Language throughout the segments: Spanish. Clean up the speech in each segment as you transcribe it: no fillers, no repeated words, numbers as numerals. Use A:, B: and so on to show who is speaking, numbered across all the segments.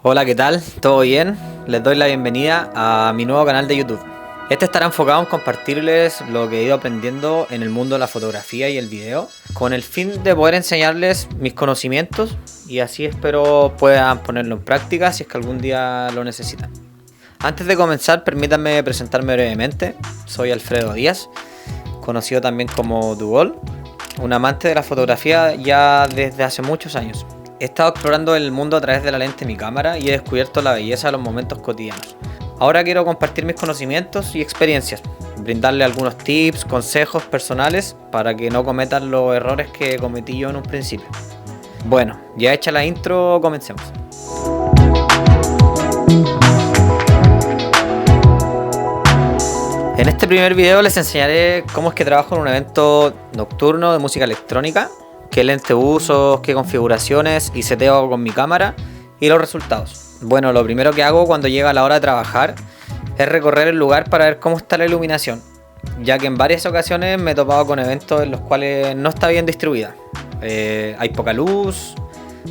A: Hola, ¿qué tal? ¿Todo bien? Les doy la bienvenida a mi nuevo canal de YouTube. Este estará enfocado en compartirles lo que he ido aprendiendo en el mundo de la fotografía y el video, con el fin de poder enseñarles mis conocimientos y así espero puedan ponerlo en práctica si es que algún día lo necesitan. Antes de comenzar, permítanme presentarme brevemente. Soy Alfredo Díaz, conocido también como Dugol, un amante de la fotografía ya desde hace muchos años. He estado explorando el mundo a través de la lente de mi cámara y he descubierto la belleza de los momentos cotidianos. Ahora quiero compartir mis conocimientos y experiencias, brindarle algunos tips, consejos personales para que no cometan los errores que cometí yo en un principio. Bueno, ya hecha la intro, comencemos. En este primer video les enseñaré cómo es que trabajo en un evento nocturno de música electrónica, qué lente uso, qué configuraciones y seteo hago con mi cámara y los resultados. Bueno, lo primero que hago cuando llega la hora de trabajar es recorrer el lugar para ver cómo está la iluminación, ya que en varias ocasiones me he topado con eventos en los cuales no está bien distribuida. Hay poca luz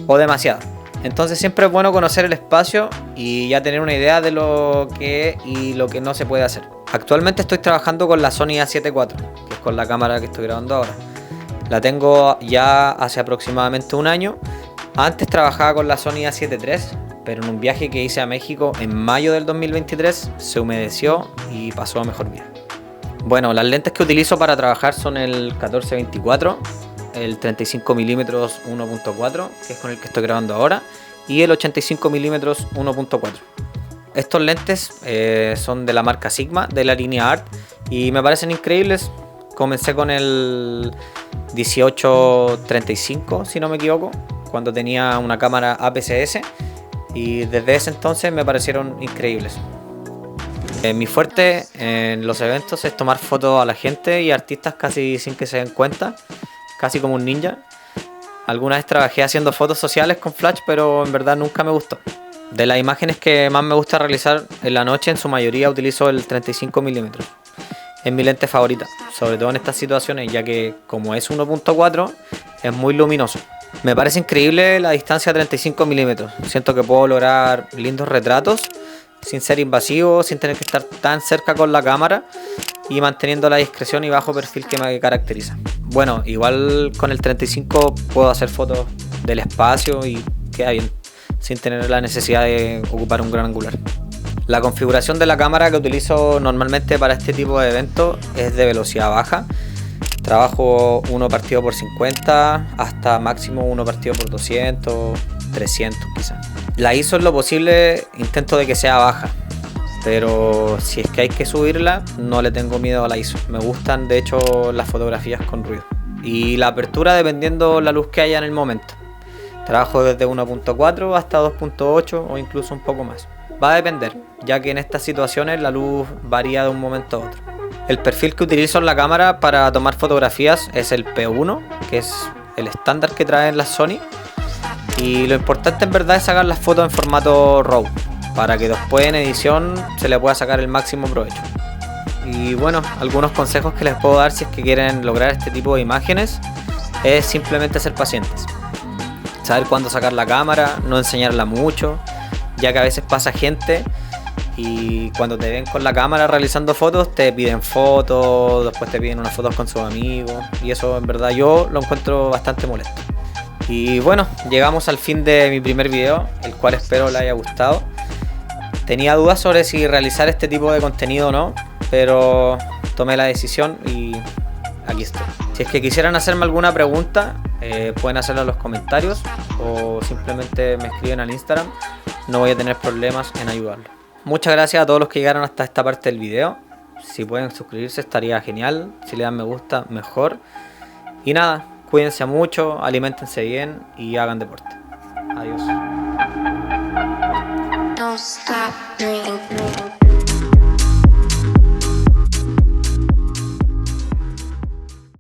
A: o demasiada. Entonces siempre es bueno conocer el espacio y ya tener una idea de lo que y lo que no se puede hacer. Actualmente estoy trabajando con la Sony A7 IV, que es con la cámara que estoy grabando ahora. La tengo ya hace aproximadamente un año. Antes trabajaba con la Sony A7 III, pero en un viaje que hice a México en mayo del 2023 se humedeció y pasó a mejor vida. Bueno, las lentes que utilizo para trabajar son el 14-24, el 35mm 1.4, que es con el que estoy grabando ahora, y el 85mm 1.4. Estos lentes son de la marca Sigma, de la línea Art, y me parecen increíbles. Comencé con el 18-35, si no me equivoco, cuando tenía una cámara APS-C, y desde ese entonces me parecieron increíbles. Mi fuerte en los eventos es tomar fotos a la gente y artistas casi sin que se den cuenta, casi como un ninja. Alguna vez trabajé haciendo fotos sociales con flash, pero en verdad nunca me gustó. De las imágenes que más me gusta realizar en la noche, en su mayoría utilizo el 35mm. Es mi lente favorita, sobre todo en estas situaciones, ya que como es 1.4 es muy luminoso. Me parece increíble la distancia 35mm. Siento que puedo lograr lindos retratos sin ser invasivo, sin tener que estar tan cerca con la cámara y manteniendo la discreción y bajo perfil que me caracteriza. Bueno, igual con el 35 puedo hacer fotos del espacio y queda bien, sin tener la necesidad de ocupar un gran angular. La configuración de la cámara que utilizo normalmente para este tipo de eventos es de velocidad baja. Trabajo 1 partido por 50 hasta máximo 1 partido por 200, 300 quizás. La ISO en lo posible intento de que sea baja, pero si es que hay que subirla no le tengo miedo a la ISO. Me gustan de hecho las fotografías con ruido. Y la apertura dependiendo la luz que haya en el momento. Trabajo desde 1.4 hasta 2.8 o incluso un poco más. Va a depender, ya que en estas situaciones la luz varía de un momento a otro. El perfil que utilizo en la cámara para tomar fotografías es el P1, que es el estándar que traen las Sony. Y lo importante en verdad es sacar las fotos en formato RAW, para que después en edición se le pueda sacar el máximo provecho. Y bueno, algunos consejos que les puedo dar si es que quieren lograr este tipo de imágenes es simplemente ser pacientes. Saber cuándo sacar la cámara, no enseñarla mucho, ya que a veces pasa gente y cuando te ven con la cámara realizando fotos te piden fotos, después te piden unas fotos con sus amigos y eso en verdad yo lo encuentro bastante molesto. Y bueno, llegamos al fin de mi primer video, el cual espero les haya gustado. Tenía dudas sobre si realizar este tipo de contenido o no, pero tomé la decisión y aquí estoy. Si es que quisieran hacerme alguna pregunta, pueden hacerlo en los comentarios o simplemente me escriben al Instagram. No voy a tener problemas en ayudarlos. Muchas gracias a todos los que llegaron hasta esta parte del video. Si pueden suscribirse estaría genial. Si le dan me gusta, mejor. Y nada, cuídense mucho, aliméntense bien y hagan deporte. Adiós.